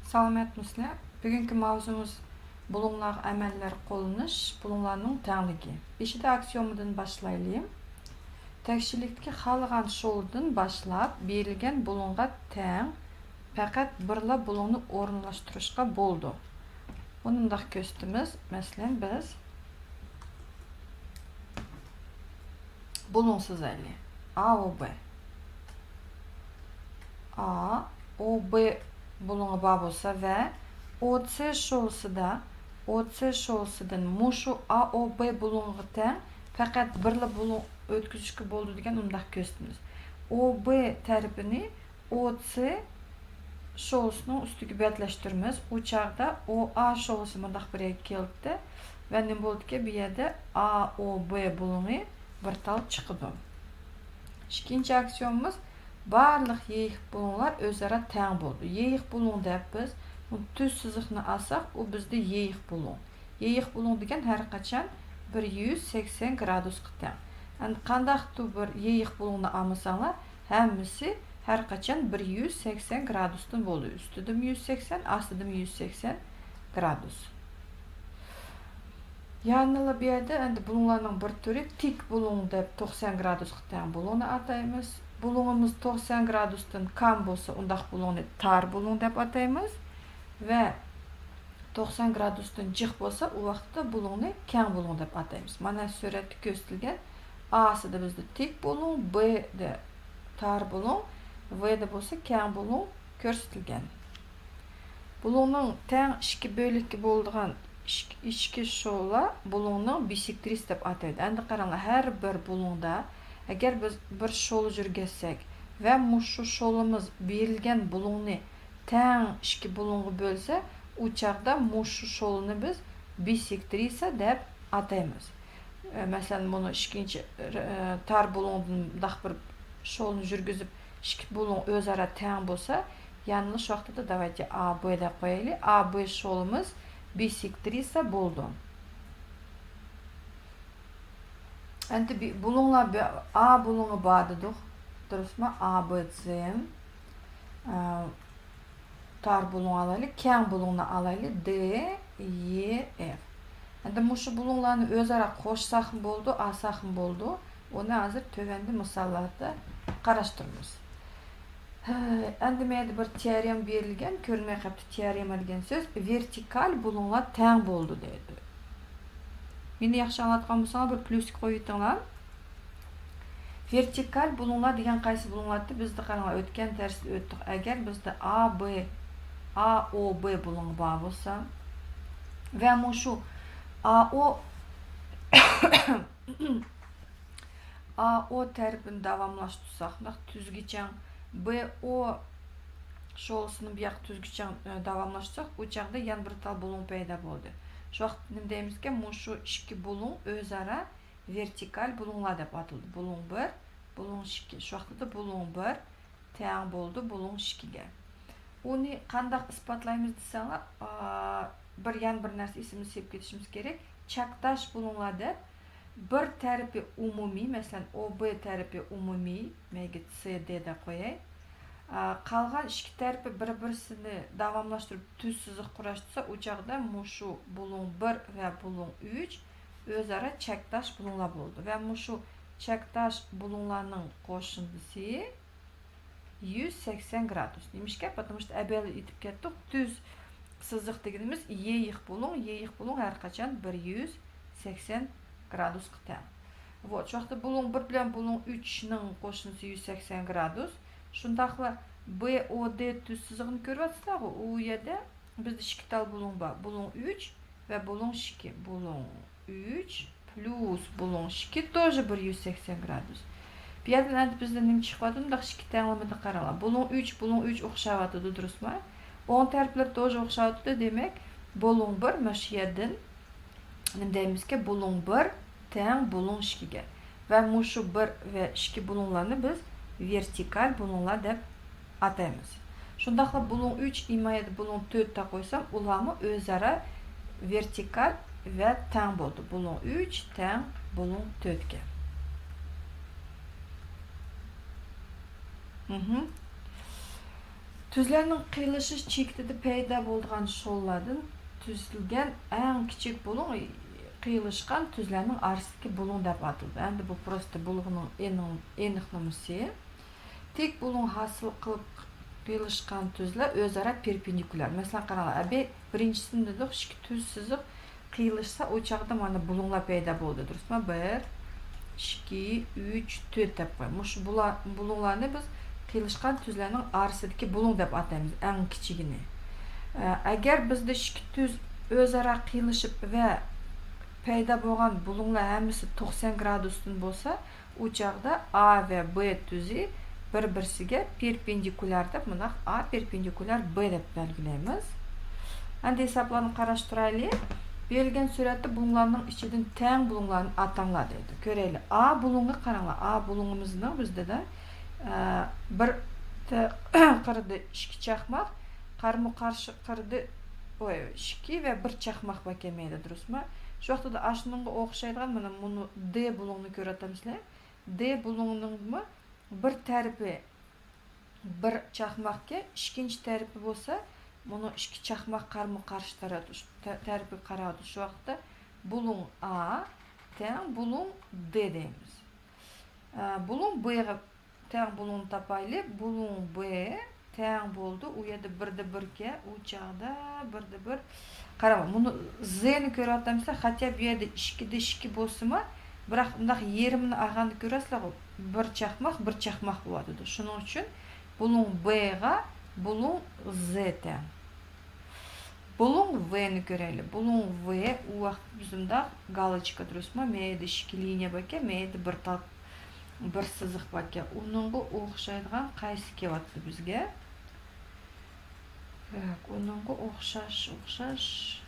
Salamatmısınlar? Bugünkü mavzumuz bulunlar, əməllər, qolunuz, bulunlarının tənligi. Beşide aksiyomudan başlayalım. Təkçilikdeki xalğan şoludan başlap, berilgen bulunğa təng, fəqət birla bulunu orunlaştırışqa boldu. Onundaq köstümüz, məsələn, biz bulunsuz əli. A, O, B. A, O, B bulunğa bağ bolsa və OC şolsudan muşu A, O, B bulunğa təng, fəqət birla bulun ötküzüşkü boldu degen undaq köstümüz. O, B tərifini OC şolusunun üstüge betleştirmemiz. O çağda O, A şolusu mındaq birə keldi və ne boldu ki, bir yerde A, O, B bulunu bir tal çıkıdı. İkinci aksiyonumuz barlıq yeyiq bulunlar özara təng boldu. Yeyiq bulun deyip biz düz sızıqını alsaq, o bizde yeyiq bulun. Yeyiq bulun degen hər qaçan 180 gradusqa təng. Yani qandaqdı bir yeyiq bulunu almasanlar, həmmisi hər qaçan 180 gradusdan boldu. Üstüdüm 180, astıdım 180 gradus. Yanıla bir yerde bulunlarının bir türü tik bulun deyip 90 gradusqa təng bulunu atayımız. Bulunumuz 90 gradusdan kam bolsa, ondaq bulunu tar bulun deyip atayımız. Ve 90 gradusdan cıq bolsa, o vaxtda bulunu kən bulun deyip atayımız. Mana surətdə göstərilən A'sı da bizde tik bulun, B de tar bulun, V de bolsa kən bulun göstərilən. Bulunun təng iki bölükki bolduğan içki şola bulunun bisektris deyip ataydı. Endi qarаңlar, hər bir bulunda eğer biz bir şolu жүргәзсәк və muşu şolumuz berilgen bulunu təng iki bulunğu bölsə, o çağda muşu şolunu biz bisektrisa deyip atayımız. Məsələn, bunu ikinci tar bulundan bir şolunu жүргізіп, iki bulun özara təng bolsa, yanlış vaxtda da davayca A, B de qoyaylı. A, B şolumuz bisektrisa boldu. Endi bulunlar A bulunu bağdıdıq. Durusma A, B, C. Tar bulun alaylı, kən bulunu alaylı D, E, F. Endi muşu bulunlarını özara qoşsaqım boldu, alsaqım boldu. Onu hazır tövəndi misallarda qaraşdırmız. Endi məyədə bir teorem berilgen, görülmey qaptı teorem edilgen söz, vertikal bulunlar təng boldu deydi. Meni yaxşı anlatqan bolsаңlar bir plusik qoyutinglar. Vertikal bulunlar degen qaysı bulunlardı? Bizde qarаңlar ötken terside öttük. Eğer bizde A, B, A, O, B bulunu bağ bolsa ve muşu A, O A, O tərifini davamlaştırsaq, tüzgüçən B, O şolusunu bir yaq tüzgüçən davamlaştırsaq, o çağda yan bir tal bulun peyda boldu. Şu vaxt ne deyimiz ki, muşu iki bulun özara vertikal bulunlar deyip atıldı. Bulun 1, bulun 2. Şu vaxtda da bulun 1 təng boldu bulun 2'ge. Onu qandaq ispatlayımız desəңlər, bir yan bir нәрсе isimini sevib ketişimiz gerek. Çaktaş bulunlar deyip, bir tərifi umumi, məsələn, O, B tərifi umumi, məygə C, D de qoyay. Qalğan iki tərəfi bir-birisini davamlaşdırıb düz sızıq quraşdırsa, o çağda muşu bulun 1 və bulun 3 özara çəkdaş bulunlar boldu. Və muşu çəkdaş bulunlarının qoşundusu 180 gradus. Demişkə, потому что əbəli itib ketdik. Düz sızıq deganimiz yeyiq bulun hər qaçan 180 gradusqa təng. Вот, şu vaxtda bulun 1 bilan bulun 3'nin qoşundusu 180 gradus. Şundaqla B, O, D düz sızığını görüp atsaq, o yerdə bizde iki tal bulun var. Bulun 3 ve bulun 2. Bulun 3 plus bulun 2 тоже 180 gradus. Bir yerden bizde nem çıxmadı da iki tənglimidə qarala. Bulun 3 oxşavatıdı, durusma. Onun tərifləri тоже oxşavatıdı demek. Bulun 1 məş yerdən nem deyimiz ki, bulun 1 təng bulun 2'ge. Ve muşu 1 ve 2 bulunlarını biz vertikal bulunlar deyip atayımız. Şundaqla bulun 3 imayədə bulun 4 da qoysam, ulamı özara vertikal ve təng boldu. Bulun 3 təng bulun 4'ge. Түзләрнең кыйлышы чиктеде пәйда булган шолладан түзелгән әң кичек булуң кыйлышкан түзләрнең арасындагы булуң дип аталды. Әнде бу просто булугының эник намысы. Тик булуң хасыл кылып кыйлышкан түзләр өзара перпендикуляр. Мәсәлән, караңлар, әбе беренчесендә дә ике түз сызык кыйлышса, о чакта мана булуңлар пәйда булды, дурысмы? 1, 2, 3, 4 дип кой. Муш булуңларны без кыйлышкан түзләрнең арасындагы булуң дип атаймыз, әң кичигене. Әгәр бездә ике түз өзара кыйлышып ва пәйда булган булуңлар һәммәсе 90 градустан булса, у чакта А ва Б түзе bir-birsiga perpendikular deb, buni A perpendikular B deb belgilaymiz. Endi hesaplarni qarash turaylik. Berilgan suratda bulunglarning ichidan teng bulunglarni atanglar deydi. Ko'raylik. A bulungi qaranglar. A bulungimizning bizda da bir qirdi ikki chaqmoq, qarama-qarshi qirdi ikki va bir chaqmoq bor kelmaydi, durustmi? Shu vaqtda ashunga o'xshaydigan mana buni D bulungni ko'ratamizlar. D bulungining bir tarafi bir chaqmoqga, ikkinchi tarafi bo'lsa, buni ikki chaqmoq qarama-qarshi tarafi qaradi. Shu vaqtda bulung A teng bulung D deymiz. Bulung B ga teng bulung topaylik. Bulung B teng bo'ldi. U yerda 1 ga 1 ga, u chaqda 1 ga 1. Qarama, buni Z ni ko'ratamizlar, hatto bu yerda 2 ga 2 bo'lsa-mi, biroq bunday yerimni olganda ko'rasizlar, bir chaqmoq bo'ladi. Shuning uchun bulung B ga bulung Z teng. Bulung V ni ko'raylik. Bulung V u vaqt bizimda галочка, durustmi? Meyda 2 liniya bor ekan, meyda bir siziq bor ekan. Uningga o'xshaydigan qaysi kelyapti bizga? Uningga o'xshash.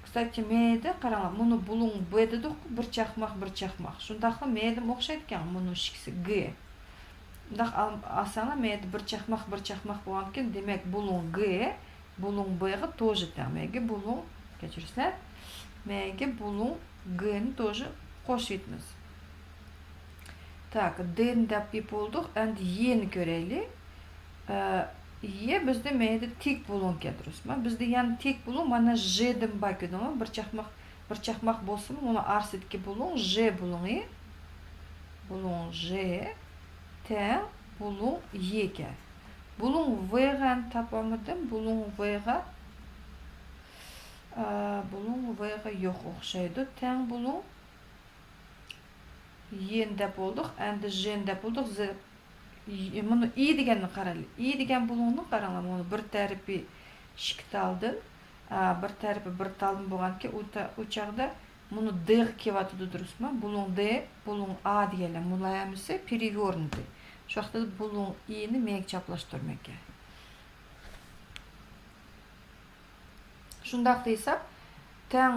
Kstati, meyda qaranglar, buni bulung B dedik, bir chaqmoq. Shundaqla meyda o'xshaydi ekan, buni ikkisi G. Bundaq alsanglar, meyda bir chaqmoq bo'lgan ekan, demak bulung G bulung B ga тоже teng. Mega bulung, kechirsizlar. Mega bulung G ni тоже qo'shibmiz. Tak, D ni deb bo'ldik. Endi Y ni ko'raylik. Y bizda meyda tik bulung keltiribsizmi? Bizda yana tik bulung mana J dan bor ko'rdingmi? Bir chaqmoq bo'lsa-mi, uni arsidagi bulung J bulungi. Bulung J teng bulung Y ga. Bulung V ga topamidim. Bulung V ga yo'q o'xshaydi. Teng bulung Y deb bo'ldik. Endi J deb bo'ldik. Buni I deganni qaraylik. I degan bulungni qaranglar, buni bir tarafi shiktaldan, bir tarafi bir taldan bo'lganki, u chaqda buni D ga kelyapti, durustmi? Bulung D, bulung A deganlar, bular hammasi перевернуты. Shu vaqtda bulung I ni menga chaplashtirmak kerak. Shundaq desam, teng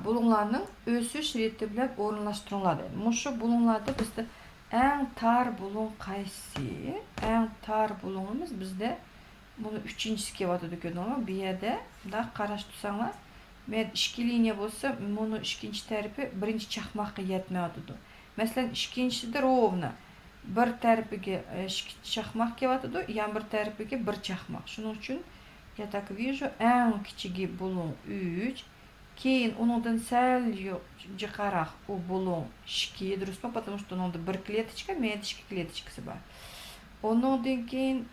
bulunglarning o'sish reti bilan o'rinlashtiringlar deydi. Mushu bulunglarda bizda eng tar bulung qaysi? Eng tar bulungimiz bizda buni 3-chisi kelyapti ko'rdingmi? Bu yerda bunday qarash tursanglar, men 2 liniya bo'lsa, buni ikkinchi tarafi birinchi chaqmoqqa yetmaydi. Masalan, ikkinchisida ровно bir tarafiga 2 chaqmoq kelyapti, yan bir tarafiga bir chaqmoq. Shuning uchun я так вижу, eng kichigi bulung 3, keyin undan sal yuqoriroq u bulung 2, durustmi? Потому что unda bir клеточка, menda 2 клеточкасы bor. Undan keyin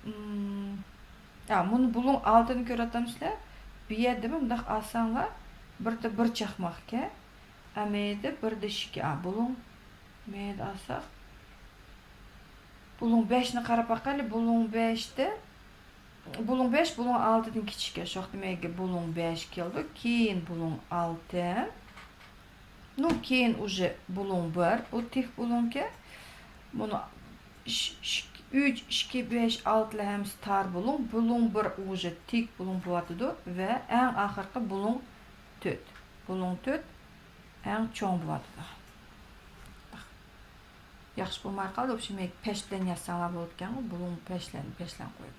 buni bulung oldini ko'ratamizlar. Bu yerda bunday olsanglar, birda bir chaqmoqga, menda birda 2. Bulung menda olsak, bulung 5 ni qarab boqaylik. Bulung 5 da bulung 5 bulung 6 dan kichik. Shu vaqtda menga bulung 5 keldi. Keyin bulung 6. Ну, keyin уже bulung 1. Bu tik bulungga. Buni 3, 2, 5, 6 lar hamsi tar bulung. Bulung 1 уже tik bulung bo'ladi va eng oxirgi bulung 4. Bulung 4 eng cho'ng bo'ladi. Yaxshi bo'lmay qoldi. O'sha men pesh bilan yazsanglar bo'lgan, bulung peshlan qo'yib.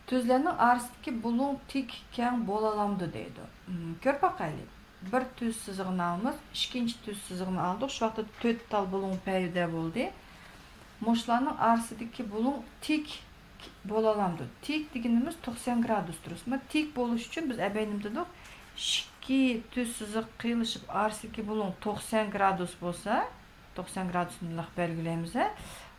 Tuzlarning arasidagi bulung tik keng bo'la olamdi deydi. Ko'rib boqaylik. Bir tuz sizig'ini olamiz, ikkinchi tuz sizig'ini oldik. Shu vaqtda 4 tal bulung paydo bo'ldi. Moşlarning arasındaki bulun tik bo'lalamdi. Tik deganimiz 90 gradus durustmi? Tik bo'lish uchun biz abaynimda dedik. Ikki tuz siziq qiyilishib arasındaki bulun 90 gradus bo'lsa, 90 gradusni belgilaymiz.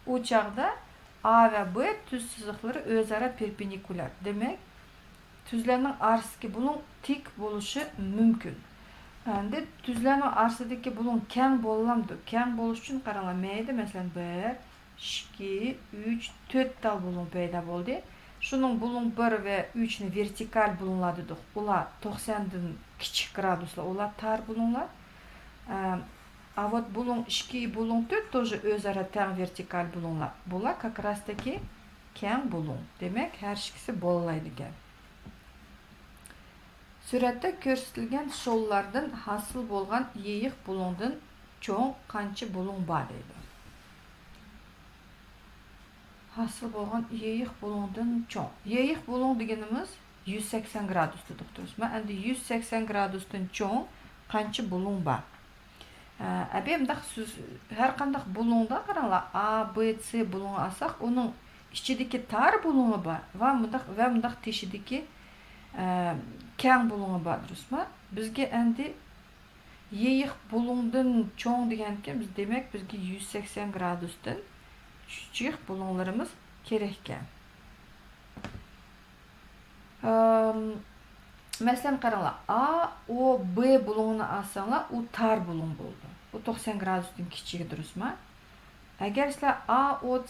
O chaqda A ve B tuz siziqlari o'zaro perpendikulyar. Demek tuzlarning arasındaki bulun tik bo'lishi mumkin. Endi tuzlarning arasidagi bulun keng bo'lalamdi. Keng bo'lish uchun qaranglar, mayda masalan 1, 2, 3, 4 tal bulun paydo bo'ldi. Şunun bulun 1 ve 3 ni vertikal bulunlar dedik. Ular 90'dan kichik graduslar, ular tar bulunlar. А вот bulun 2, bulun 4 тоже o'zaro teng vertikal bulunlar. Bular как раз таки keng bulun. Demek her ikisi bo'laydi ekan. Suratda ko'rsatilgan sho'llardan hosil bo'lgan yeyiq bulundan cho'ng qancha bulun bor deydi. Hosil bo'lgan yeyiq bulundan cho'ng. Yeyiq bulun deganimiz 180 gradus dedik turibmiz. Endi 180 gradusdan cho'ng qancha bulun bor? Abemda siz har qanday bulunda qaranglar, A, B, C bulun alsak, onun ichidagi tar buluni bor va mundaq teshidagi keng bulunu bor durustmi? Bizga endi yeyiq bulundan cho'ng deganki, biz demak bizga 180 gradusdan kichik bulunlarimiz kerak ekan. Masalan qaranglar, A, O, B bulunini alsanglar, u tar bulun bo'ldi. Bu 90 gradusdan kichigi durustmi? Agar sizlar A, O,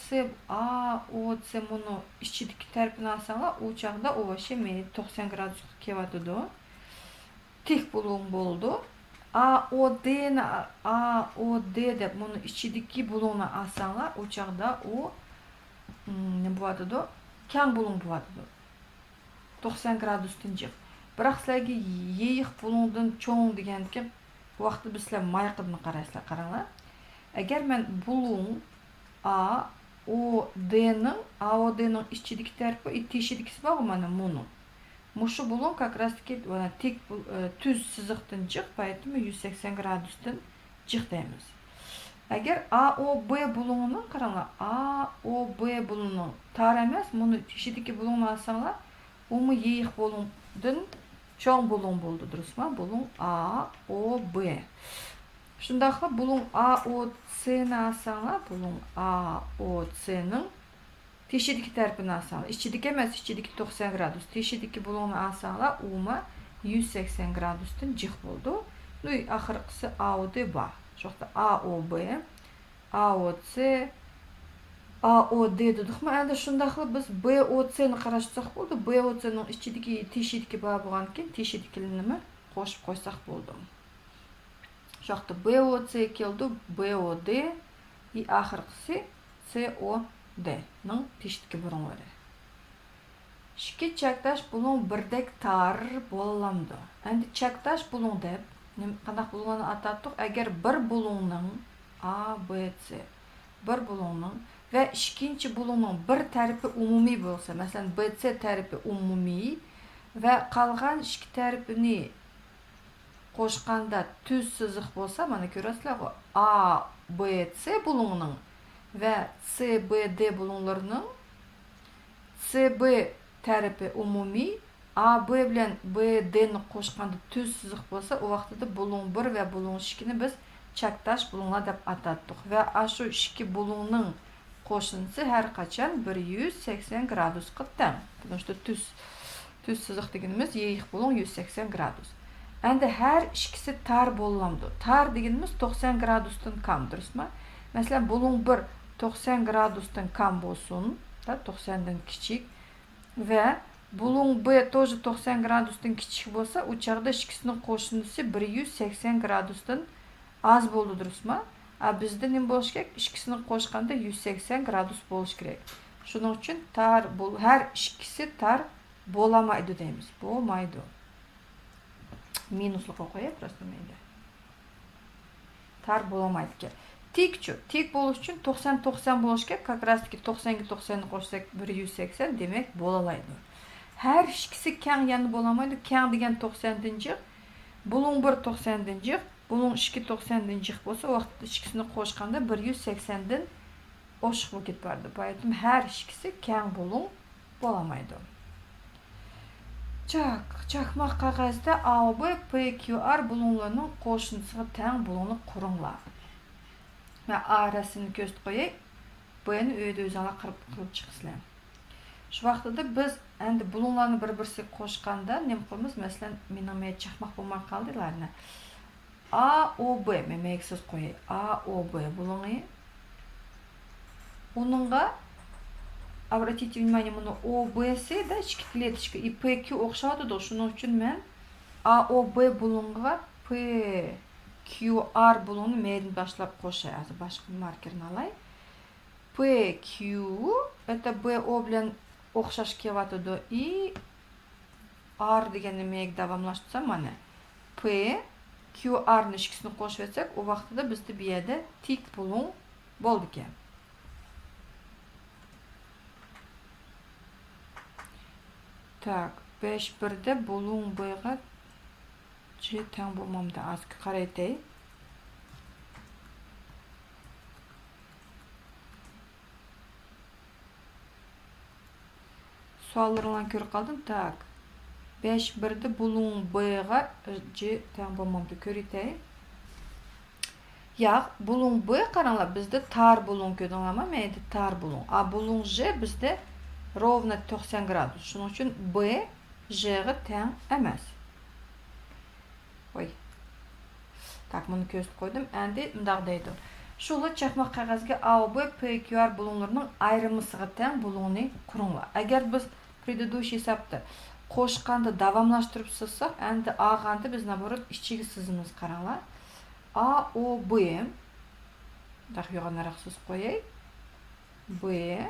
C buni ichidagi tarafini alsanglar, u chaqda u vashi 90 gradusga kelyotdi. Tik bulun bo'ldi. A, O, D deb buni ichidagi bulunni alsanglar, u chaqda u nima bo'ladi? Keng bulun bo'ladi. 90 gradusdan jiq. Biroq sizlarga yeyiq bulundan cho'ng deganki, bu vaqtda bizlar mayqibni qarasizlar, qaranglar. Agar men bulun A, O, D'ning ichidagi tarafi teshidagisi bor mana buni. Mushu bulun как раз таки tik tuz siziqdan jiq, поэтому 180 gradusdan jiq deymiz. Agar A, O, B bulunini qaranglar, A, O, B buluni tar emas, buni teshidagi bulunni alsanglar, umi yeyiq bulundan cho'ng bulun bo'ldi, durustmi? Bulun A, O, B. Shundaqla bulun A, O, C'ni alsanglar, bulun A, O, C'ning teshidagi tarafini alsanglar, ichidagi emas, ichidagi 90 gradus, teshidagi bulunni alsanglar, umi 180 gradusdan jiq bo'ldi. Ну и oxirgisi A, O, D bor. Shoqda A, O, B, A, O, C, A, O, D dedikmi? Endi shundaqla biz B, O, C'ni qarashsak bo'ldi. B, O, C'ning ichidagi teshidagi bor bo'lgan keyin teshidikini qo'shib qo'ysak bo'ldi. Shoqda B, O, C keldi, B, O, D и oxirgisi C, O, D ning teshidagi bulunlari. Ikki chakdash bulun birdek tar bo'lalamdi. Endi chakdash bulun deb qanday bulunni atatdik? Agar bir bulunning A, B, C bir bulunning ve ikkinchi bulunning bir tarafi umumiy bo'lsa, masalan B, C tarafi umumiy ve qolgan ikki tarafini qo'shganda tuz siziq bo'lsa, mana ko'rasizlar, A, B, C bulunning ve C, B, D bulunlarının C, B tarafi umumiy, A, B bilan B, D'ni qo'shganda tuz siziq bo'lsa, o vaqtida bulun 1 ve bulun 2ni biz chakdash bulunlar deb atatdik ve shu ikki bulunning qo'shnisi har qachon 180 gradusga teng. Потому что tuz siziq deganimiz yeyiq bulun 180 gradus. Endi har ikkisi tar bo'lalamdi. Tar deganimiz 90 gradusdan kam, durustmi? Masalan, bulun 1 90 gradusdan kam bo'lsin, 90dan kichik ve bulun B тоже 90 gradusdan kichik bo'lsa, u chaqda ikkisining qo'shnisi 180 gradusdan az bo'ldi, durustmi? Bizda nima bo'lish kerak? Ikkisini qo'shganda 180 gradus bo'lish kerak. Shuning uchun tar har ikkisi tar bo'lamaydi deymiz. Bo'lmaydi. Minusli qo'yib просто mayda. Tar bo'lamaydi ekan. Tik bo'lish uchun 90 bo'lish kerak. Как раз таки 90 ga 90 ni qo'shsak 180 demak bo'lalaydi. Har ikkisi keng yana bo'lamaydi. Keng degan 90dan jiq, bulun 1 90dan jiq, bulun 2 90dan jiq bo'lsa, o vaqtda ikkisini qo'shganda 180dan oşuq болып кетіп барды. Поэтому her ikisi keng bulun bolamaydı. Çakmaq qağazda A, B, P, Q, R bulunlarının qoşunçısı teң bulunu qurunlar. Ve A rəsini göz qoyay, B-ni öyle özünə qırıb çıxısılar. Şu vaxtda biz endi bulunlarını bir-birisi qoşqanda nem qoyumuz? Məsələn, mənim çakmaq bulmaq qaldılarına. A, O, B, məmək söz qoyay. A, O, B bulunu. Onunla обратите внимание, мұны O, B, C да, ішкі клеточка и P, Q оқшауды да, шының үшін мен A, O, B bulunға P, Q, R bulunu мәйдің башлап қошай. Азы башқы маркерін алай. P, Q, это B, O білен оқшаш кеватыды и R дегені мәйік давамлаштыса мәне. P, Q, R-ны ішкісіні қошып етсек, о вақтыда бізді бейеді тик bulun болды кен. Так, 5-1-де bulun B-ға G тең болмамды азқы қарайтай. Суалларынан көріп қалдым. Так, 5-1-де bulun B-ға G тең болмамды көрітей. Яқ, bulun B қараңла бізді тар bulun көдіңлама, мәйді тар bulun. А bulun G бізді ровно 90 градус. Шының үшін B, G-ға тең әмәс. Ой. Так, мұны көзіп қойдым. Әнде мұндағдайды. Шулы чақмақ қағазға A, B, P, Q, R bulunlarының айрымысыға тең bulunны құрыңла. Әгер біз предыдущий сапты қошқанды давамлаштырып сызсақ, әнді ағанды біз наоборот ішчегі сызымыз қараңла. A, O, B. Так, yoğanarak söz koyay. B,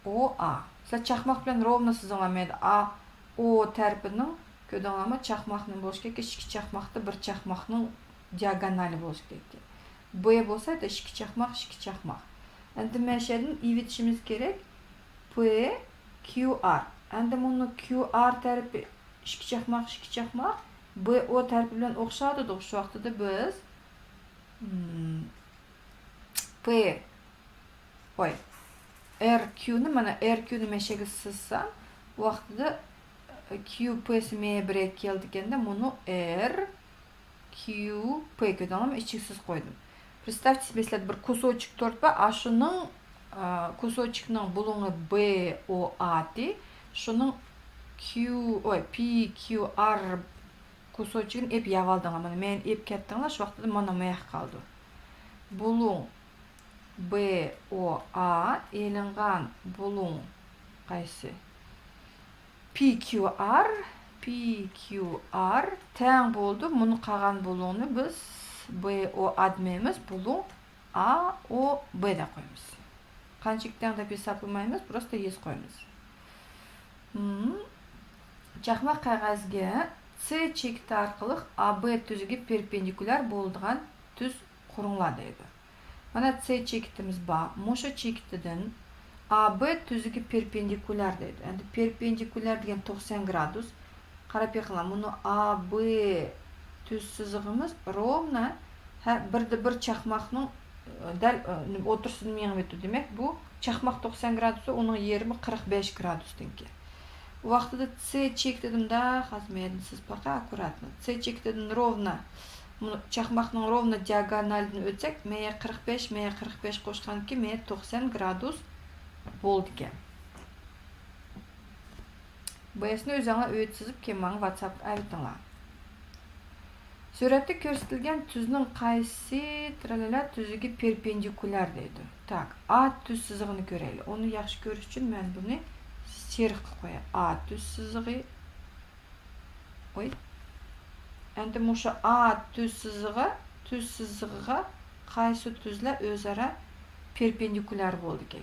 O, A. Сәл чақмақ білен ровно сызыңламайды. A, O тәрпінің көдіңлама чақмақның болшы кеке, ішкі чақмақты бір чақмақның диагоналі болшы кеке. B болса, это ішкі чақмақ. Әнді мәшәдің иветішіміз керек. P, Q, R. Әнді мұны Q, R тәрпі ішкі чақмақ. B, O тәрпі білен оқшады доқ. Шу вақтыда біз P, ой, RQ-ны, мәні RQ-ны мәшегі сызсам, уақытыда Q, P-сі мәе бірге келді кенде, мұны R, Q, P көдіңлама ішчіксіз қойдым. Представьте себе, если бір кусочек торт ба, ашының кусочекның бұлыңы B, O, A де, шының P, Q, R кусочегін еп явалдыңа, мән еп кеттіңла, шу вақтыда мұны мәйақ қалды. Бұлың B, O, A елінған бұлың қайсы? P, Q, R тәң болды. Мұны қаған бұлыңны біз B, O, A демейміз. Бұлың A, O, B де қоймыз. Қаншықтан да бесапылмаймыз, просто ез қоймыз. Чақмақ қағазға C чекті арқылық AB түзіге перпендикуляр болдыған түз құрыңла дейді. Мана C чектіміз ба, мұшы чектідің AB түзіге перпендикуляр дейді. Әнді перпендикуляр деген 90 градус. Қарап еқіла, мұны AB түз сызығымыз ровно бір чақмақның дәл отырсын меңім өтті демек. Бұл чақмақ 90 градусы, оның ерімі 45 градус денге. Уақытыда C чектідім да, қазмедінсіз бақа аккуратно. C чектідін ровно чақмақның ровно диагональдың өтсек, мәе 45 қошқан ке, мәе 90 градус болды ке. Бәйесіні өзіңа өтсізіп кемаңы WhatsApp әвітіңла. Сөретті көрсетілген түзінің қайсы түзіге перпендикуляр дейді. Так, A түз сызығыны көрелі. Оны яқшы көріш үшін мән бұны серік қоя. A түз сызығы. Ой. Әнді мұшы A түз сызығыға қайсы түзлі өзара перпендикуляр болды ке.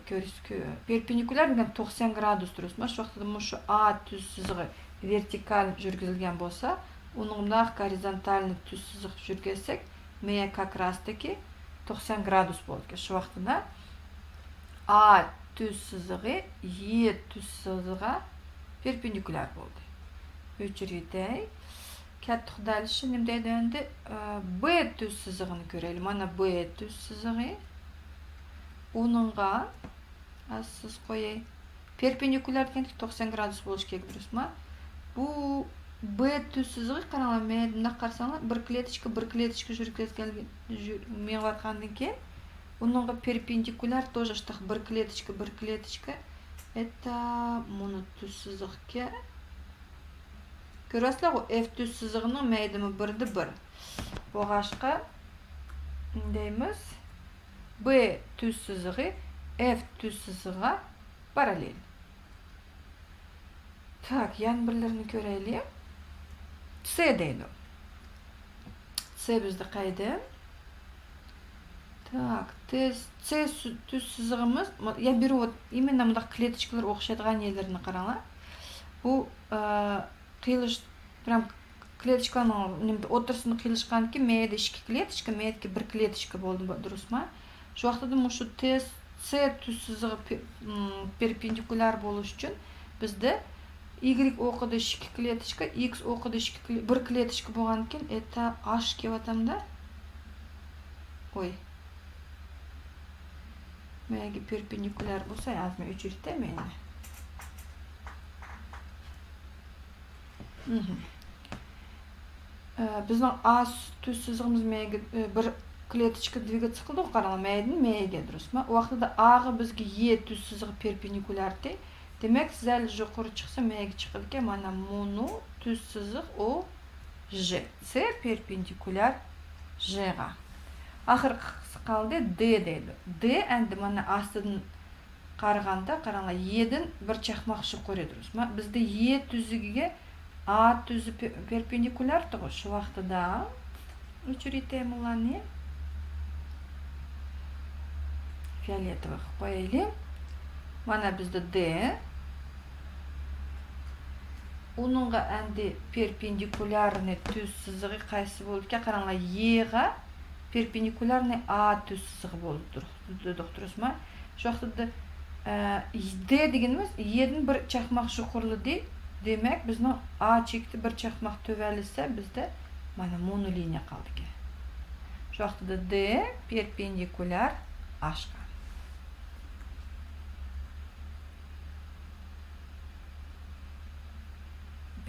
Перпендикуляр деген 90 градус тұрыз. Маш вақтыда мұшы A түз сызығы вертикаль жүргізілген болса, оныңнақ горизонтальны түз сызық жүргесек, мәе как раз таки 90 градус болды ке. Шу вақтыда A түз сызығы E түз сызыға перпендикуляр болды. Өчіргедей. Кәттіқ дәліші немдейді өнді B түз сызығыны көрелі. Мана B түз сызығы Оныңға сіз қойай перпендикуляр дегенде 90 градус болуш керек, дұрыс ма? Бұл Б түз сызығы қараңlar, мына қарсаңlar, бір клеточка жүргізген ватқандан кейін, оныңға перпендикуляр тоже штық бір клеточка. Это мұны түз сызықке. Көресілер ғой, F түз сызығының мәйдімі бірді бір. Оғашқа дейміз B түз сызығы F түз сызыға параллель. Так, ян бірлеріні көрелі. C дейді. C бізді қайды. Так, C түз сызығымыз, я беру вот именно мұнда клеточкалар оқшайтыған елеріні қараңlar. Бұл қиылыш, прям клеточканың отырсыны қиылышқан ке, мәйді 2 клеточка, мәйдіке 1 клеточка болды, дұрыс ма? Жоқтады мұшы C түз сызығы перпендикуляр болу үшін бізді Y оқыды 2 клеточка, X оқыды 1 клеточка болған кен, это H кеп атамда. Ой. Мәйге перпендикуляр болса, азмен өчірді мені. Біздің A түз сызығымыз мәйге 1 клеточка двигаться қылды, қараңlar, мәйдің мәйге, дұрыс ма? Уақытыда A'ғы бізге E түз сызығы перпендикуляр дей. Демек, зәл жоғыры шықса, мәйге шықыды ке, мана мұны түз сызық о Ж. С перпендикуляр Жға. Ақыр қалды D дейді. D әнді мана астыдың қарғанда, қараңlar, E'дің бір чақмақ шықыр еді, дұрыс ма? Бізді E түзігіге A түзі перпендикуляр тұғы. Шу вақтыда өчірітем ұлан не? Фиолетовых қойылы. Мана бізді D. Оныңға әнді перпендикулярны түз сызығы қайсы болды ке? Қараңlar, E'ға перпендикулярны A түз сызығы болды, дұрыс ма? Жоқтыды D дегеніміз E'дің бір чақмақ жұқырлы дей. Демек, біздің A чекті бір чақмақ төвәлісі бізді мана монолиния қалды ке. Жоқтыды D перпендикуляр H'ға.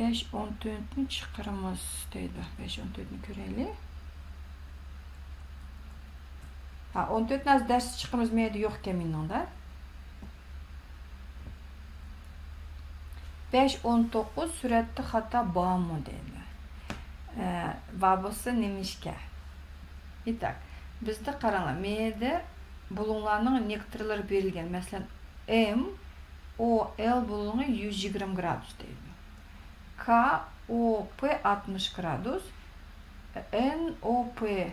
5-14-ні шықырымыз дейді. 5-14-ні көрелі. 14-ні аз дәрсі шықырымыз мейді yok кемінің да. 5-19 сүретті хата bağımı дейді. Babısı немешке. Итак, бізді қараңlar, мейді бұлыңларының некоторлары берілген. Мәселен, M, O, L бұлыңы 120 градус дейді. K, O, P 60 градус, N, O, P.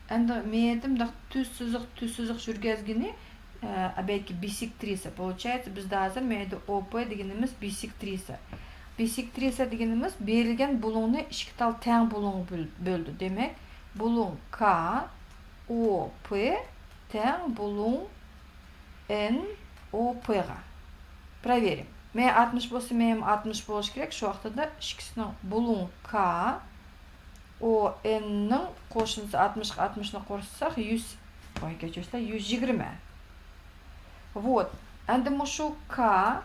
Әнді мейдім түз сызық жүргезгені объекті бисектриса. Получается, бізді азыр мейді O, P дегеніміз бисектриса. Бисектриса дегеніміз берілген бұлыңны ішкітал тәң бұлың бөлді. Демек, бұлың K, O, P тәң бұлың N, O, P-ға. Проверим. Мен 60 болса, мен 60 болуш керек. Шу вақтыда ішкісінің бұлың K, O, N-ның қошынысы 60-60-ны қорсысақ, 120. Вот. Әнді мұшу K,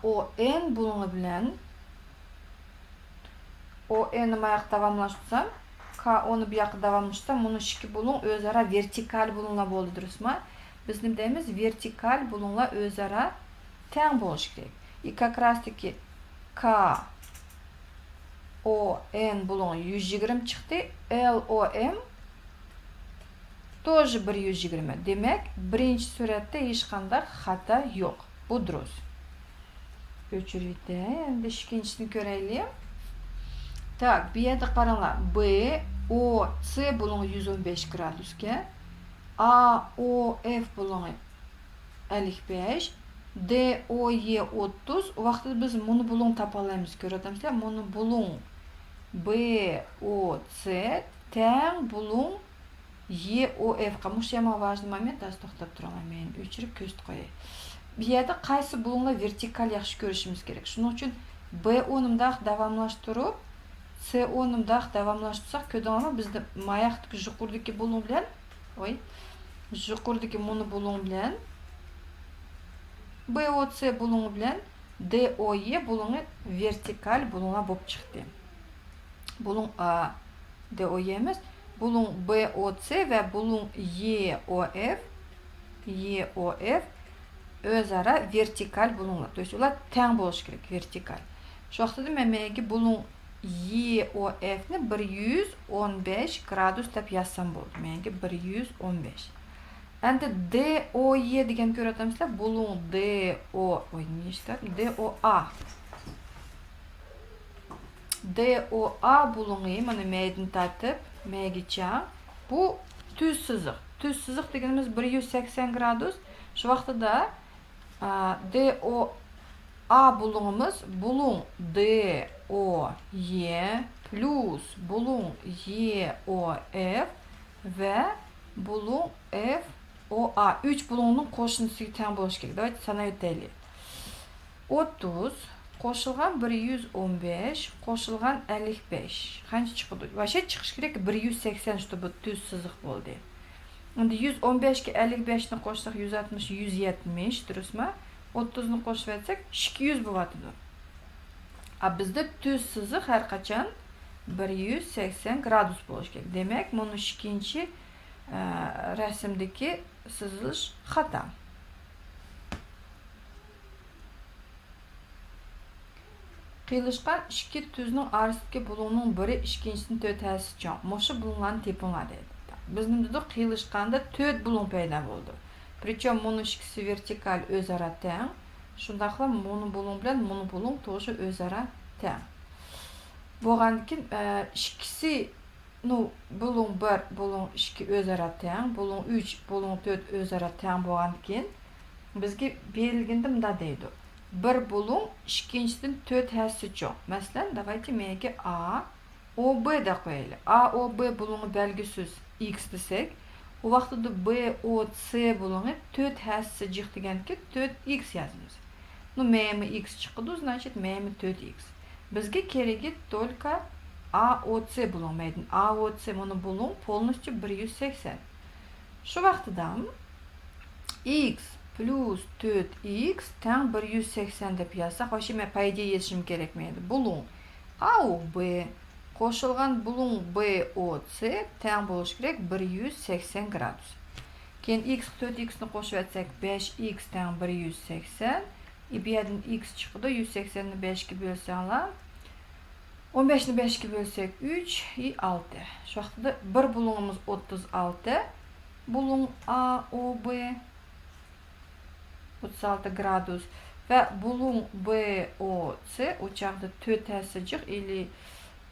O, N бұлыңы білән. O, N-ні маяқ давамлашсам, K, O-ны бұяқы давамлашсам, мұны ішкі бұлың өзара вертикаль бұлыңла болды, дұрыс ма? Біздің дейміз вертикаль бұлыңла өзара тәң болуш керек. И как раз таки K, O, N бұлыңы 120 шықты, L, O, M тоже 120. Демек, бірінші суретте ешқандай хата жоқ. Бұл дұрыс. Өчірді, енді ішкеншісін көрелі. Так, бейеді қараңlar. B, O, C бұлыңы 115 градуске. A, O, F бұлыңы 55. D, O, E 30. Уақытты біз мұны бұлың тапалаймыз көретімізде. Мұны бұлың B, O, C тәң бұлың E, O, F-қа. Мұш ема важный момент, аз тоқтап тұрала мен өчіріп көзді қойы. Бейеді қайсы бұлыңла вертикаль яқшы көрішіміз керек. Шының үшін B онымдақ давамлаштырып, C онымдақ давамлаштырсақ, көді ама бізді маяқтық жұқырдекі бұлың білән, Yuqoridagi muni bulung bilan BOC bulungi bilan DOE bulungi vertikal bulunglar bo'lib chiqdi. Bulung DOE emas, bulung BOC va bulung EOF o'zaro vertikal bulunglar. To есть ular teng bo'lishi kerak, vertikal. Shu vaqtda menga bulung EOF ni 115 gradus deb yozsam bo'ldi. Menga 115. Endi DOE degan ko'ratamizlar, bulung DOA bulungi mana meydin tatib, megicha bu tuz siziq. Tuz siziq deganimiz 180 gradus. Shu vaqtda DOA bulungimiz bulung DOE plus bulung EOF va bulung FOA 3 bulungning qo'shindisiga teng bo'lishi kerak. Davayt sanab o'taylik. 30 qo'shilgan 115 qo'shilgan 55 qancha chiqdi? Vasha chiqish kerak 180 чтобы tuz siziq bo'ldi. Endi 115 ga 55 ni qo'shsak 160 170, durustmi? 30 ni qo'shib etsak 200 bo'ladi. Bizda tuz siziq har qachon 180 gradus bo'lishi kerak. Demak, buni ikkinchi rasmdagi sizish xato. Qiyilishgan ikki tuzning orasidagi bulungning biri ikkinchisining 4 hassa chong. Mushu bulunglarni tepinglar dedi. Bizimizda qiyilishganda 4 bulung paydo bo'ldi. Причем buni ikkisi vertikal o'zaro teng. Shundaqla buni bulung bilan buni bulung to'g'ri o'zaro teng. Bo'lgandan ikkisi bulung 1, bulung 2 o'zaro teng, bulung 3, bulung 4 o'zaro teng bo'lgandan keyin bizga berilganda bunda deydi. Bir bulung ikkinchisidan 4 hassa cho'ng. Masalan, давайте menga AOB deb qo'yaylik. AOB bulungi belgisiz X desak, u vaqtda BOC bulungi 4 hassa jiq deganki 4X yozamiz. Memi X chiqdi, значит memi 4X. Bizga keragi только AOC bulunmaydi. AOC buni bulung полностью 180. Shu vaqtda X plus 4X teng 180 deb yozsak, ho'sh men по идее yozishim kerak meni. Bulung AOB qo'shilgan bulung BOC teng bo'lishi kerak 180 gradus. Keyin X 4X ni qo'shib etsak 5X teng 180. Bu yerdan X chiqdi, 180 ni 5 ga bo'lsanglar 15 ni 5 ga bo'lsak 3 и 6. Shu vaqtda bir bulungimiz 36, bulung AOB 36 gradus va bulung BOC o'chaqda 4 hassa ili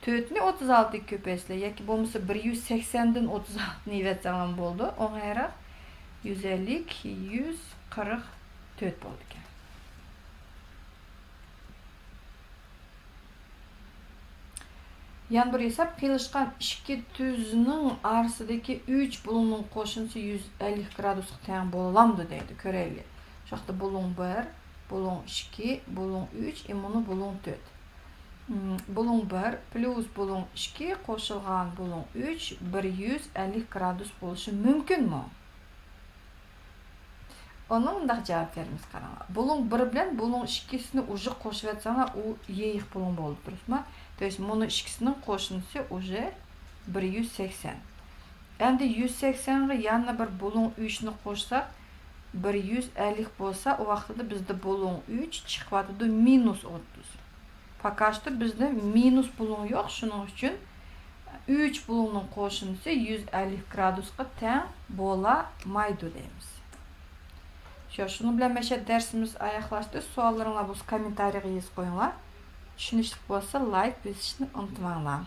4 ni 36 ga ko'paysizlar yoki bo'lmasa 180 dan 36 ni yetsam bo'ldi. O'ngayroq 150 144 bo'ldi ekan. Yan bir hesap qiyilishgan ikki tuzning orasidagi 3 bulungning qo'shindisi 150 gradusga teng bo'lamdi deydi. Ko'raylik. Shu vaqtda bulung 1, bulung 2, bulung 3, buni bulung 4. Bulung 1 plus bulung 2 qo'shilgan bulung 3 150 gradus bo'lishi mumkinmi? Ona undaq javob beramiz qarang. Bulung 1 bilan bulung 2sini уже qo'shib etsanglar, u yeyiq bulung bo'ldi, durustmi? То есть buni ikkisining qo'shindisi уже 180. Endi 180 ga yana bir bulung 3 ni qo'shsak 150 bo'lsa, u vaqtda bizda bulung 3 chiqadi minus 30. Пока что bizda minus bulung yo'q, shuning uchun 3 bulungning qo'shindisi 150 gradusga teng bo'lamaydi deymiz. Shuni bilan mana darsimiz oyoqlashdi. Savollaringiz bo'lsa kommentariyaga yozib qo'yinglar. Tushunishli bo'lsa like bosishni unutmanglar.